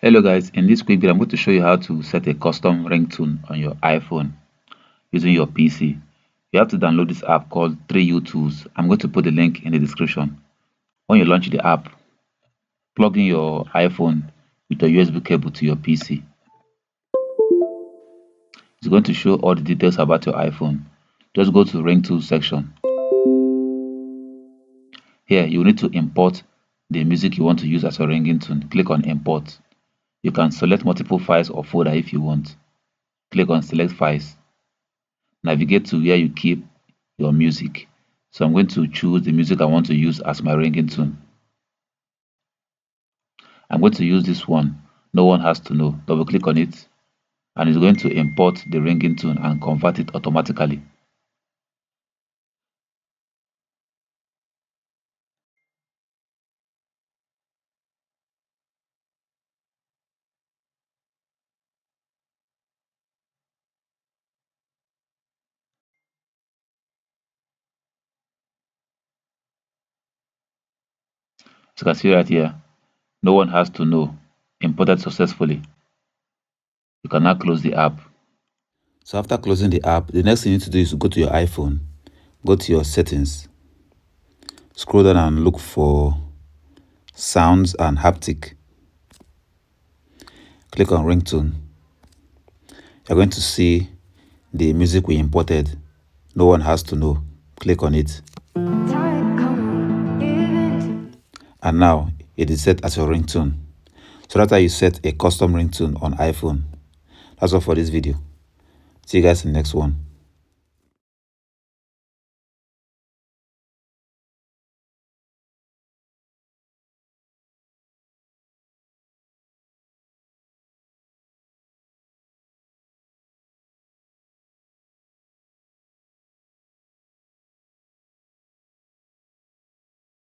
Hello guys, in this quick video I'm going to show you how to set a custom ringtone on your iPhone using your PC. You have to download this app called 3U Tools. I'm going to put the link in the description. When you launch the app, plug in your iPhone with a USB cable to your PC. It's going to show all the details about your iPhone. Just go to Ringtone section. Here you need to import the music you want to use as a ringtone. Click on import. You can select multiple files or folder if you want. Click on select files. Navigate to where you keep your music. So I'm going to choose the music I want to use as my ringtone. I'm going to use this one. No one has to know. Double click on it and it's going to import the ringtone and convert it automatically. As you can see right here, no one has to know. Imported successfully. You can now close the app. So after closing the app, the next thing you need to do is to go to your iPhone, go to your settings, scroll down and look for sounds and haptic. Click on ringtone. You're going to see the music we imported. No one has to know. Click on it. And now it is set as your ringtone. So that's how you set a custom ringtone on iPhone. That's all for this video. See you guys in the next one.